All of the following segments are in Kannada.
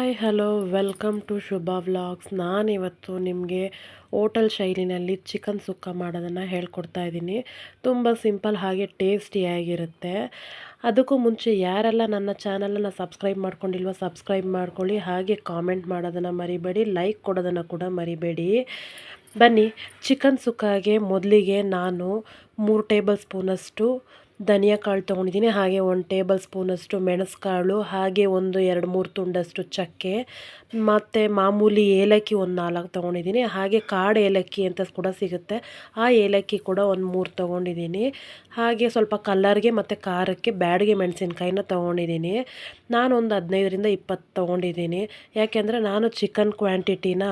Hi hello welcome to Shubha vlogs. ನಾನಿವತ್ತು ನಿಮಗೆ ಹೋಟೆಲ್ ಶೈಲಿನಲ್ಲಿ ಚಿಕನ್ ಸುಕ್ಕ ಮಾಡೋದನ್ನು ಹೇಳ್ಕೊಡ್ತಾ ಇದ್ದೀನಿ. ತುಂಬ ಸಿಂಪಲ್ ಹಾಗೆ ಟೇಸ್ಟಿಯಾಗಿರುತ್ತೆ. ಅದಕ್ಕೂ ಮುಂಚೆ ಯಾರೆಲ್ಲ ನನ್ನ ಚಾನಲನ್ನು ಸಬ್ಸ್ಕ್ರೈಬ್ ಮಾಡ್ಕೊಂಡಿಲ್ವೋ ಸಬ್ಸ್ಕ್ರೈಬ್ ಮಾಡ್ಕೊಳ್ಳಿ. ಹಾಗೆ ಕಾಮೆಂಟ್ ಮಾಡೋದನ್ನು ಮರಿಬೇಡಿ, ಲೈಕ್ ಕೊಡೋದನ್ನು ಕೂಡ ಮರಿಬೇಡಿ. ಬನ್ನಿ, ಚಿಕನ್ ಸುಕ್ಕಾಗೆ ಮೊದಲಿಗೆ ನಾನು 3 ಟೇಬಲ್ ಸ್ಪೂನಷ್ಟು ಧನಿಯಾ ಕಾಳು ತೊಗೊಂಡಿದ್ದೀನಿ. ಹಾಗೆ 1 ಟೇಬಲ್ ಸ್ಪೂನಷ್ಟು ಮೆಣಸುಕಾಳು, ಹಾಗೆ ಒಂದು 2-3 ತುಂಡಷ್ಟು ಚಕ್ಕೆ, ಮತ್ತು ಮಾಮೂಲಿ ಏಲಕ್ಕಿ ಒಂದು 4 ತೊಗೊಂಡಿದ್ದೀನಿ. ಹಾಗೆ ಕಾಡು ಏಲಕ್ಕಿ ಅಂತ ಕೂಡ ಸಿಗುತ್ತೆ, ಆ ಏಲಕ್ಕಿ ಕೂಡ ಒಂದು 3 ತೊಗೊಂಡಿದ್ದೀನಿ. ಹಾಗೆ ಸ್ವಲ್ಪ ಕಲ್ಲರ್ಗೆ ಮತ್ತು ಖಾರಕ್ಕೆ ಬ್ಯಾಡಗೆ ಮೆಣಸಿನ್ಕಾಯಿನ ತೊಗೊಂಡಿದ್ದೀನಿ. ನಾನೊಂದು 15ರಿಂದ 20 ತೊಗೊಂಡಿದ್ದೀನಿ. ಯಾಕೆಂದರೆ ನಾನು ಚಿಕನ್ ಕ್ವಾಂಟಿಟಿನ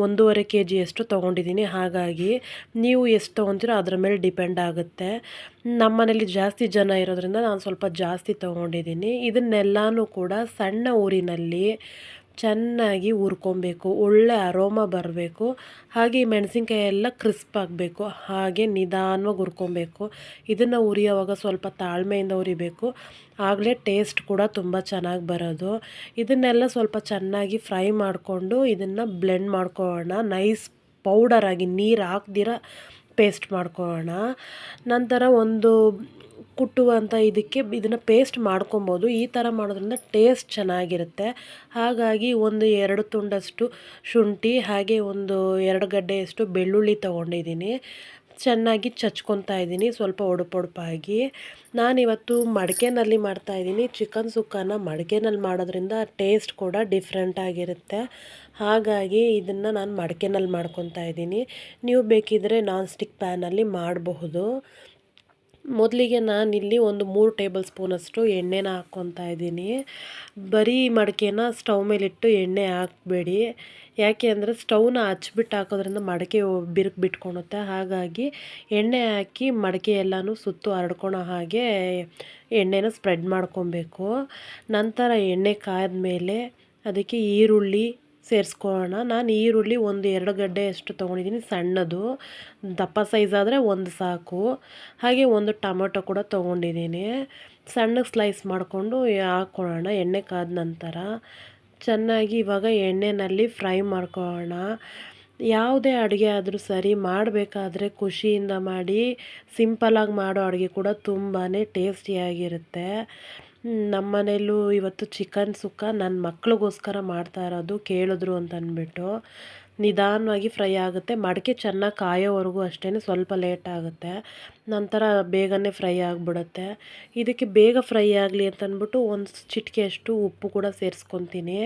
1.5 kg ತೊಗೊಂಡಿದ್ದೀನಿ. ಹಾಗಾಗಿ ನೀವು ಎಷ್ಟು ತೊಗೊತೀರೋ ಅದ್ರ ಮೇಲೆ ಡಿಪೆಂಡ್ ಆಗುತ್ತೆ. ನಮ್ಮ ಮನೇಲಿ ಜಾಸ್ತಿ ಜನ ಇರೋದ್ರಿಂದ ನಾನು ಸ್ವಲ್ಪ ಜಾಸ್ತಿ ತೊಗೊಂಡಿದ್ದೀನಿ. ಇದನ್ನೆಲ್ಲನೂ ಕೂಡ ಸಣ್ಣ ಊರಿನಲ್ಲಿ ಚೆನ್ನಾಗಿ ಹುರ್ಕೊಬೇಕು, ಒಳ್ಳೆ ಅರೋಮ ಬರಬೇಕು. ಹಾಗೆ ಈ ಮೆಣಸಿನ್ಕಾಯಿ ಎಲ್ಲ ಕ್ರಿಸ್ಪ್ ಆಗಬೇಕು. ಹಾಗೆ ನಿಧಾನವಾಗಿ ಹುರ್ಕೊಬೇಕು. ಇದನ್ನು ಹುರಿಯೋವಾಗ ಸ್ವಲ್ಪ ತಾಳ್ಮೆಯಿಂದ ಹುರಿಬೇಕು, ಆಗಲೇ ಟೇಸ್ಟ್ ಕೂಡ ತುಂಬ ಚೆನ್ನಾಗಿ ಬರೋದು. ಇದನ್ನೆಲ್ಲ ಸ್ವಲ್ಪ ಚೆನ್ನಾಗಿ ಫ್ರೈ ಮಾಡಿಕೊಂಡು ಇದನ್ನು ಬ್ಲೆಂಡ್ ಮಾಡ್ಕೊಳ್ಳೋಣ. ನೈಸ್ ಪೌಡರಾಗಿ, ನೀರು ಹಾಕ್ದಿರ ಪೇಸ್ಟ್ ಮಾಡ್ಕೊಳ್ಳೋಣ. ನಂತರ ಒಂದು ಕುಟ್ಟುವಂಥ ಇದಕ್ಕೆ ಇದನ್ನು ಪೇಸ್ಟ್ ಮಾಡ್ಕೊಬೋದು. ಈ ಥರ ಮಾಡೋದ್ರಿಂದ ಟೇಸ್ಟ್ ಚೆನ್ನಾಗಿರುತ್ತೆ. ಹಾಗಾಗಿ ಒಂದು 2 ತುಂಡಷ್ಟು ಶುಂಠಿ, ಹಾಗೆ ಒಂದು 2 ಗಡ್ಡೆಯಷ್ಟು ಬೆಳ್ಳುಳ್ಳಿ ತೊಗೊಂಡಿದ್ದೀನಿ. ಚೆನ್ನಾಗಿ ಚಚ್ಕೊತಾ ಇದ್ದೀನಿ, ಸ್ವಲ್ಪ ಒಡಪೊಡಪಾಗಿ. ನಾನಿವತ್ತು ಮಡಿಕೆನಲ್ಲಿ ಮಾಡ್ತಾಯಿದ್ದೀನಿ. ಚಿಕನ್ ಸುಕ್ಕನ ಮಡಿಕೆನಲ್ಲಿ ಮಾಡೋದ್ರಿಂದ ಟೇಸ್ಟ್ ಕೂಡ ಡಿಫ್ರೆಂಟಾಗಿರುತ್ತೆ. ಹಾಗಾಗಿ ಇದನ್ನು ನಾನು ಮಡಿಕೆನಲ್ಲಿ ಮಾಡ್ಕೊತಾ ಇದ್ದೀನಿ. ನೀವು ಬೇಕಿದ್ದರೆ ನಾನ್ ಸ್ಟಿಕ್ ಪ್ಯಾನಲ್ಲಿ ಮಾಡಬಹುದು. ಮೊದಲಿಗೆ ನಾನಿಲ್ಲಿ ಒಂದು 3 ಟೇಬಲ್ ಸ್ಪೂನಷ್ಟು ಎಣ್ಣೆನ ಹಾಕ್ಕೊತಾ ಇದ್ದೀನಿ. ಬರೀ ಮಡಿಕೆನ ಸ್ಟವ್ ಮೇಲಿಟ್ಟು ಎಣ್ಣೆ ಹಾಕಬೇಡಿ. ಯಾಕೆ ಅಂದರೆ ಸ್ಟವ್ನ ಹಚ್ಬಿಟ್ಟು ಹಾಕೋದ್ರಿಂದ ಮಡಿಕೆ ಬಿರುಕು ಬಿಟ್ಕೊಳುತ್ತೆ. ಹಾಗಾಗಿ ಎಣ್ಣೆ ಹಾಕಿ ಮಡಿಕೆ ಎಲ್ಲನೂ ಸುತ್ತು ಹರಡ್ಕೊಳೋ ಹಾಗೆ ಎಣ್ಣೆನ ಸ್ಪ್ರೆಡ್ ಮಾಡ್ಕೊಬೇಕು. ನಂತರ ಎಣ್ಣೆ ಕಾದ ಮೇಲೆ ಅದಕ್ಕೆ ಈರುಳ್ಳಿ ಸೇರಿಸ್ಕೊಳ್ಳೋಣ. ನಾನು ಈರುಳ್ಳಿ ಒಂದು 2 ಗಡ್ಡೆಯಷ್ಟು ತೊಗೊಂಡಿದ್ದೀನಿ, ಸಣ್ಣದು. ದಪ್ಪ ಸೈಜ್ ಆದರೆ ಒಂದು ಸಾಕು. ಹಾಗೆ ಒಂದು ಟೊಮೊಟೊ ಕೂಡ ತೊಗೊಂಡಿದ್ದೀನಿ. ಸಣ್ಣಗೆ ಸ್ಲೈಸ್ ಮಾಡಿಕೊಂಡು ಹಾಕ್ಕೊಳ್ಳೋಣ. ಎಣ್ಣೆ ಕಾದ ನಂತರ ಚೆನ್ನಾಗಿ ಇವಾಗ ಎಣ್ಣೆಯಲ್ಲಿ ಫ್ರೈ ಮಾಡ್ಕೊಳ್ಳೋಣ. ಯಾವುದೇ ಅಡುಗೆ ಆದರೂ ಸರಿ, ಮಾಡಬೇಕಾದ್ರೆ ಖುಷಿಯಿಂದ ಮಾಡಿ. ಸಿಂಪಲಾಗಿ ಮಾಡೋ ಅಡುಗೆ ಕೂಡ ತುಂಬಾ ಟೇಸ್ಟಿಯಾಗಿರುತ್ತೆ. ನಮ್ಮ ಮನೇಲೂ ಇವತ್ತು ಚಿಕನ್ ಸುಕ್ಕ ನನ್ನ ಮಕ್ಳಿಗೋಸ್ಕರ ಮಾಡ್ತಾ ಇರೋದು, ಕೇಳಿದ್ರು ಅಂತ ಅಂದ್ಬಿಟ್ಟು. ನಿಧಾನವಾಗಿ ಫ್ರೈ ಆಗುತ್ತೆ. ಮಡಿಕೆ ಚೆನ್ನಾಗಿ ಕಾಯೋವರೆಗೂ ಅಷ್ಟೇ, ಸ್ವಲ್ಪ ಲೇಟ್ ಆಗುತ್ತೆ. ನಂತರ ಬೇಗನೆ ಫ್ರೈ ಆಗಿಬಿಡುತ್ತೆ. ಇದಕ್ಕೆ ಬೇಗ ಫ್ರೈ ಆಗಲಿ ಅಂತ ಅಂದ್ಬಿಟ್ಟು ಒಂದು ಚಿಟಿಕೆಯಷ್ಟು ಉಪ್ಪು ಕೂಡ ಸೇರಿಸ್ಕೊತೀನಿ.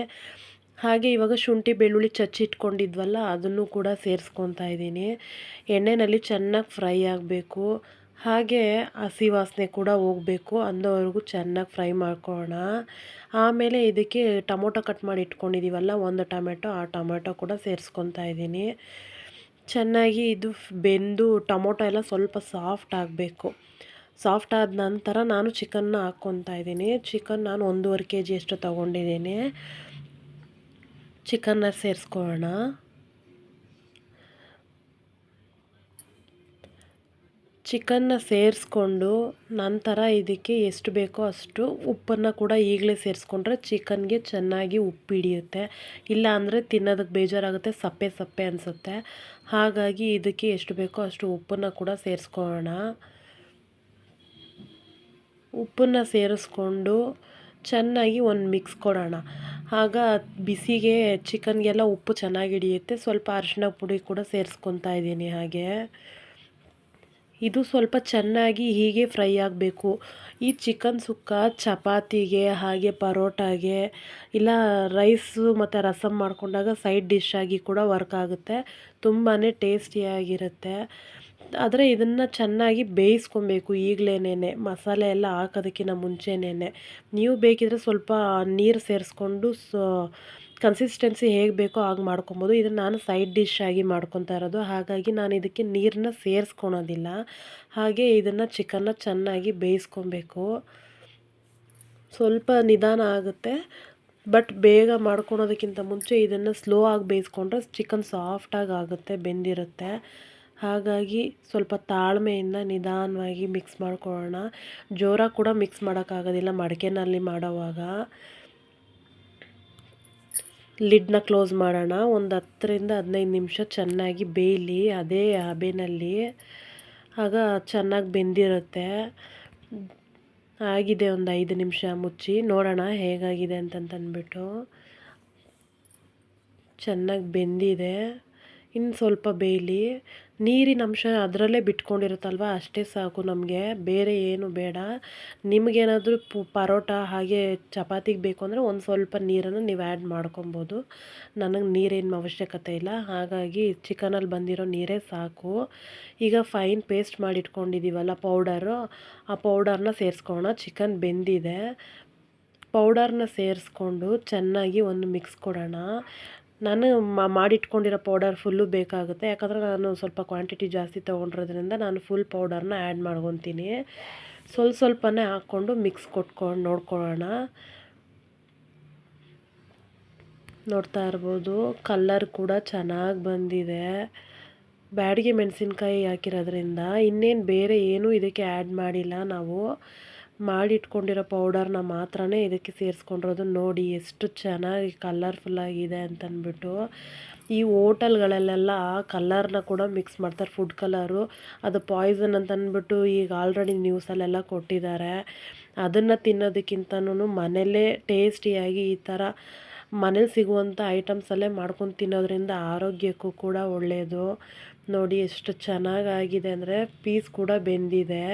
ಹಾಗೆ ಇವಾಗ ಶುಂಠಿ ಬೆಳ್ಳುಳ್ಳಿ ಚಚ್ಚಿಟ್ಕೊಂಡಿದ್ವಲ್ಲ, ಅದನ್ನು ಕೂಡ ಸೇರಿಸ್ಕೊತಾ ಇದ್ದೀನಿ. ಎಣ್ಣೆಯಲ್ಲಿ ಚೆನ್ನಾಗಿ ಫ್ರೈ ಆಗಬೇಕು. ಹಾಗೆ ಹಸಿ ವಾಸನೆ ಕೂಡ ಹೋಗಬೇಕು, ಅಂದವರೆಗೂ ಚೆನ್ನಾಗಿ ಫ್ರೈ ಮಾಡ್ಕೊಳ್ಳೋಣ. ಆಮೇಲೆ ಇದಕ್ಕೆ ಟೊಮೊಟೊ ಕಟ್ ಮಾಡಿ ಇಟ್ಕೊಂಡಿದ್ದೀವಲ್ಲ, ಒಂದು ಟೊಮೆಟೊ, ಆ ಟೊಮೆಟೊ ಕೂಡ ಸೇರಿಸ್ಕೊತಾ ಇದ್ದೀನಿ. ಚೆನ್ನಾಗಿ ಇದು ಬೆಂದು ಟೊಮೊಟೊ ಎಲ್ಲ ಸ್ವಲ್ಪ ಸಾಫ್ಟ್ ಆಗಬೇಕು. ಸಾಫ್ಟ್ ಆದ ನಂತರ ನಾನು ಚಿಕನ್ನ ಹಾಕ್ಕೊತಾ ಇದ್ದೀನಿ. ಚಿಕನ್ ನಾನು 1.5 kg ತೊಗೊಂಡಿದ್ದೀನಿ. ಚಿಕನ್ನ ಸೇರಿಸ್ಕೊಳ್ಳೋಣ. ಚಿಕನ್ನ ಸೇರಿಸ್ಕೊಂಡು ನಂತರ ಇದಕ್ಕೆ ಎಷ್ಟು ಬೇಕೋ ಅಷ್ಟು ಉಪ್ಪನ್ನು ಕೂಡ ಈಗಲೇ ಸೇರಿಸ್ಕೊಂಡ್ರೆ ಚಿಕನ್ಗೆ ಚೆನ್ನಾಗಿ ಉಪ್ಪು ಹಿಡಿಯುತ್ತೆ. ಇಲ್ಲ ಅಂದರೆ ತಿನ್ನೋದಕ್ಕೆ ಬೇಜಾರಾಗುತ್ತೆ, ಸಪ್ಪೆ ಸಪ್ಪೆ ಅನಿಸುತ್ತೆ. ಹಾಗಾಗಿ ಇದಕ್ಕೆ ಎಷ್ಟು ಬೇಕೋ ಅಷ್ಟು ಉಪ್ಪನ್ನು ಕೂಡ ಸೇರಿಸ್ಕೊಳ್ಳೋಣ. ಉಪ್ಪನ್ನು ಸೇರಿಸ್ಕೊಂಡು ಚೆನ್ನಾಗಿ ಒಂದು ಮಿಕ್ಸ್ ಕೊಡೋಣ. ಆಗ ಬಿಸಿಗೆ ಚಿಕನ್ಗೆಲ್ಲ ಉಪ್ಪು ಚೆನ್ನಾಗಿ ಹಿಡಿಯುತ್ತೆ. ಸ್ವಲ್ಪ ಅರಿಶಿನ ಪುಡಿ ಕೂಡ ಸೇರಿಸ್ಕೊತಾ ಇದ್ದೀನಿ. ಹಾಗೆ ಇದು ಸ್ವಲ್ಪ ಚೆನ್ನಾಗಿ ಹೀಗೆ ಫ್ರೈ ಆಗಬೇಕು. ಈ ಚಿಕನ್ ಸುಕ್ಕ ಚಪಾತಿಗೆ, ಹಾಗೆ ಪರೋಟಾಗೆ, ಇಲ್ಲ ರೈಸು ಮತ್ತು ರಸಮ್ ಮಾಡ್ಕೊಂಡಾಗ ಸೈಡ್ ಡಿಶ್ ಆಗಿ ಕೂಡ ವರ್ಕ್ ಆಗುತ್ತೆ. ತುಂಬಾ ಟೇಸ್ಟಿಯಾಗಿರುತ್ತೆ. ಆದರೆ ಇದನ್ನು ಚೆನ್ನಾಗಿ ಬೇಯಿಸ್ಕೊಬೇಕು ಈಗಲೇನೆ, ಮಸಾಲೆ ಎಲ್ಲ ಹಾಕೋದಕ್ಕಿಂತ ಮುಂಚೆನೇ. ನೀವು ಬೇಕಿದ್ರೆ ಸ್ವಲ್ಪ ನೀರು ಸೇರಿಸ್ಕೊಂಡು ಕನ್ಸಿಸ್ಟೆನ್ಸಿ ಹೇಗೆ ಬೇಕೋ ಹಾಗೆ ಮಾಡ್ಕೊಬೋದು. ಇದನ್ನು ನಾನು ಸೈಡ್ ಡಿಶ್ ಆಗಿ ಮಾಡ್ಕೊತಾ ಇರೋದು. ಹಾಗಾಗಿ ನಾನು ಇದಕ್ಕೆ ನೀರನ್ನ ಸೇರಿಸ್ಕೊಳೋದಿಲ್ಲ. ಹಾಗೆ ಇದನ್ನು ಚಿಕನ್ನ ಚೆನ್ನಾಗಿ ಬೇಯಿಸ್ಕೊಬೇಕು. ಸ್ವಲ್ಪ ನಿಧಾನ ಆಗುತ್ತೆ, ಬಟ್ ಬೇಗ ಮಾಡ್ಕೊಳೋದಕ್ಕಿಂತ ಮುಂಚೆ ಇದನ್ನು ಸ್ಲೋ ಆಗಿ ಬೇಯಿಸ್ಕೊಂಡ್ರೆ ಚಿಕನ್ ಸಾಫ್ಟಾಗಿ ಆಗುತ್ತೆ, ಬೆಂದಿರುತ್ತೆ. ಹಾಗಾಗಿ ಸ್ವಲ್ಪ ತಾಳ್ಮೆಯಿಂದ ನಿಧಾನವಾಗಿ ಮಿಕ್ಸ್ ಮಾಡ್ಕೊಳ್ಳೋಣ. ಜೋರಾಗಿ ಕೂಡ ಮಿಕ್ಸ್ ಮಾಡೋಕ್ಕಾಗೋದಿಲ್ಲ ಮಡಿಕೆನಲ್ಲಿ ಮಾಡೋವಾಗ. ಲಿಡ್ನ ಕ್ಲೋಸ್ ಮಾಡೋಣ. ಒಂದು 10 ರಿಂದ 15 ನಿಮಿಷ ಚೆನ್ನಾಗಿ ಬೇಯಲಿ ಅದೇ ಹಬೆನಲ್ಲಿ, ಆಗ ಚೆನ್ನಾಗಿ ಬೆಂದಿರುತ್ತೆ. ಆಗಿದೆ, ಒಂದು 5 ನಿಮಿಷ ಮುಚ್ಚಿ ನೋಡೋಣ ಹೇಗಾಗಿದೆ ಅಂತಂತಂದ್ಬಿಟ್ಟು. ಚೆನ್ನಾಗಿ ಬೆಂದಿದೆ, ಇನ್ನು ಸ್ವಲ್ಪ ಬೇಯಲಿ. ನೀರಿನ ಅಂಶ ಅದರಲ್ಲೇ ಬಿಟ್ಕೊಂಡಿರುತ್ತಲ್ವ, ಅಷ್ಟೇ ಸಾಕು ನಮಗೆ, ಬೇರೆ ಏನು ಬೇಡ. ನಿಮಗೇನಾದರೂ ಪರೋಟ ಹಾಗೆ ಚಪಾತಿಗೆ ಬೇಕು ಅಂದರೆ ಒಂದು ಸ್ವಲ್ಪ ನೀರನ್ನು ನೀವು ಆ್ಯಡ್ ಮಾಡ್ಕೊಬೋದು. ನನಗೆ ನೀರೇನು ಅವಶ್ಯಕತೆ ಇಲ್ಲ, ಹಾಗಾಗಿ ಚಿಕನಲ್ಲಿ ಬಂದಿರೋ ನೀರೇ ಸಾಕು. ಈಗ ಫೈನ್ ಪೇಸ್ಟ್ ಮಾಡಿಟ್ಕೊಂಡಿದ್ದೀವಲ್ಲ ಪೌಡರು, ಆ ಪೌಡರ್ನ ಸೇರಿಸ್ಕೊಳ್ಳೋಣ. ಚಿಕನ್ ಬೆಂದಿದೆ, ಪೌಡರ್ನ ಸೇರಿಸ್ಕೊಂಡು ಚೆನ್ನಾಗಿ ಒಂದು ಮಿಕ್ಸ್ ಕೊಡೋಣ. ನಾನು ಮಾಡಿಟ್ಕೊಂಡಿರೋ ಪೌಡರ್ ಫುಲ್ಲು ಬೇಕಾಗುತ್ತೆ, ಯಾಕಂದರೆ ನಾನು ಸ್ವಲ್ಪ ಕ್ವಾಂಟಿಟಿ ಜಾಸ್ತಿ ತೊಗೊಂಡಿರೋದ್ರಿಂದ ನಾನು ಫುಲ್ ಪೌಡರ್ನ ಆ್ಯಡ್ ಮಾಡ್ಕೊತೀನಿ. ಸ್ವಲ್ಪನೇ ಹಾಕ್ಕೊಂಡು ಮಿಕ್ಸ್ ಕೊಟ್ಕೊಂಡು ನೋಡ್ಕೊಳ್ಳೋಣ. ನೋಡ್ತಾ ಇರ್ಬೋದು, ಕಲ್ಲರ್ ಕೂಡ ಚೆನ್ನಾಗಿ ಬಂದಿದೆ. ಬ್ಯಾಡಗಿ ಮೆಣಸಿನ್ಕಾಯಿ ಹಾಕಿರೋದ್ರಿಂದ ಇನ್ನೇನು ಬೇರೆ ಏನೂ ಇದಕ್ಕೆ ಆ್ಯಡ್ ಮಾಡಿಲ್ಲ. ನಾವು ಮಾಡಿಟ್ಕೊಂಡಿರೋ ಪೌಡರ್ನ ಮಾತ್ರನೇ ಇದಕ್ಕೆ ಸೇರಿಸ್ಕೊಂಡಿರೋದು. ನೋಡಿ ಎಷ್ಟು ಚೆನ್ನಾಗಿ ಕಲರ್ಫುಲ್ಲಾಗಿದೆ ಅಂತಂದ್ಬಿಟ್ಟು. ಈ ಹೋಟೆಲ್ಗಳಲ್ಲೆಲ್ಲ ಕಲರ್ನ ಕೂಡ ಮಿಕ್ಸ್ ಮಾಡ್ತಾರೆ, ಫುಡ್ ಕಲರು, ಅದು ಪಾಯ್ಸನ್ ಅಂತಂದ್ಬಿಟ್ಟು ಈಗ ಆಲ್ರೆಡಿ ನ್ಯೂಸಲ್ಲೆಲ್ಲ ಕೊಟ್ಟಿದ್ದಾರೆ. ಅದನ್ನು ತಿನ್ನೋದಕ್ಕಿಂತನೂ ಮನೆಯಲ್ಲೇ ಟೇಸ್ಟಿಯಾಗಿ ಈ ಥರ ಮನೇಲಿ ಸಿಗುವಂಥ ಐಟಮ್ಸಲ್ಲೇ ಮಾಡ್ಕೊಂಡು ತಿನ್ನೋದ್ರಿಂದ ಆರೋಗ್ಯಕ್ಕೂ ಕೂಡ ಒಳ್ಳೆಯದು. ನೋಡಿ ಎಷ್ಟು ಚೆನ್ನಾಗಾಗಿದೆ ಅಂದರೆ, ಪೀಸ್ ಕೂಡ ಬೆಂದಿದೆ.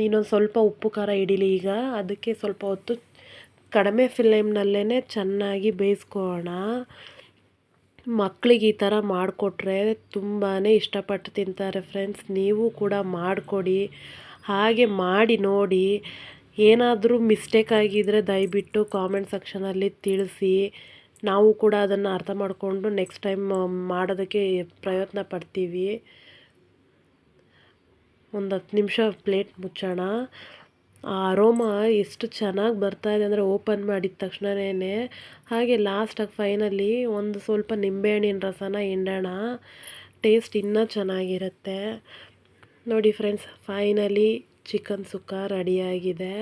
ಇನ್ನೊಂದು ಸ್ವಲ್ಪ ಉಪ್ಪು ಖಾರ ಹಿಡೀಲಿ. ಈಗ ಅದಕ್ಕೆ ಸ್ವಲ್ಪ ಹೊತ್ತು ಕಡಿಮೆ ಫ್ಲೇಮ್ನಲ್ಲೇ ಚೆನ್ನಾಗಿ ಬೇಯಿಸ್ಕೊಳ್ಳೋಣ. ಮಕ್ಕಳಿಗೆ ಈ ಥರ ಮಾಡಿಕೊಟ್ರೆ ತುಂಬಾ ಇಷ್ಟಪಟ್ಟು ತಿಂತಾರೆ ಫ್ರೆಂಡ್ಸ್. ನೀವು ಕೂಡ ಮಾಡಿಕೊಡಿ, ಹಾಗೆ ಮಾಡಿ ನೋಡಿ. ಏನಾದರೂ ಮಿಸ್ಟೇಕ್ ಆಗಿದ್ದರೆ ದಯವಿಟ್ಟು ಕಾಮೆಂಟ್ ಸೆಕ್ಷನಲ್ಲಿ ತಿಳಿಸಿ. ನಾವು ಕೂಡ ಅದನ್ನು ಅರ್ಥ ಮಾಡಿಕೊಂಡು ನೆಕ್ಸ್ಟ್ ಟೈಮ್ ಮಾಡೋದಕ್ಕೆ ಪ್ರಯತ್ನ ಪಡ್ತೀವಿ. ಒಂದು 10 ನಿಮಿಷ ಪ್ಲೇಟ್ ಮುಚ್ಚೋಣ. ಆ ಅರೋಮ ಎಷ್ಟು ಚೆನ್ನಾಗಿ ಬರ್ತಾಯಿದೆ ಅಂದರೆ ಓಪನ್ ಮಾಡಿದ ತಕ್ಷಣವೇ. ಹಾಗೆ ಲಾಸ್ಟಾಗಿ ಫೈನಲಿ ಒಂದು ಸ್ವಲ್ಪ ನಿಂಬೆಹಣ್ಣಿನ ರಸನ ಹಿಂಡೋಣ, ಟೇಸ್ಟ್ ಇನ್ನೂ ಚೆನ್ನಾಗಿರುತ್ತೆ. ನೋಡಿ ಫ್ರೆಂಡ್ಸ್, ಫೈನಲಿ ಚಿಕನ್ ಸುಕ್ಕ ರೆಡಿಯಾಗಿದೆ.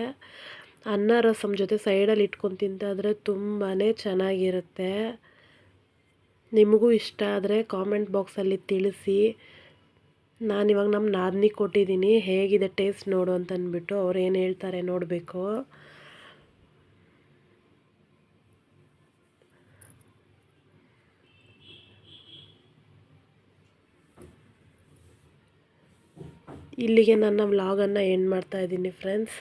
ಅನ್ನ ರಸಮ್ ಜೊತೆ ಸೈಡಲ್ಲಿ ಇಟ್ಕೊಂಡು ತಿಂತಾಯಿದ್ರೆ ತುಂಬಾ ಚೆನ್ನಾಗಿರುತ್ತೆ. ನಿಮಗೂ ಇಷ್ಟ ಆದರೆ ಕಾಮೆಂಟ್ ಬಾಕ್ಸಲ್ಲಿ ತಿಳಿಸಿ. ನಾನಿವಾಗ ನಮ್ಮ ನಾದಿನಿಗೆ ಕೊಟ್ಟಿದ್ದೀನಿ, ಹೇಗಿದೆ ಟೇಸ್ಟ್ ನೋಡು ಅಂತಂದ್ಬಿಟ್ಟು. ಅವ್ರು ಏನು ಹೇಳ್ತಾರೆ ನೋಡಬೇಕು. ಇಲ್ಲಿಗೆ ನನ್ನ ವ್ಲಾಗನ್ನು ಎಂಡ್ ಮಾಡ್ತಾಯಿದ್ದೀನಿ ಫ್ರೆಂಡ್ಸ್.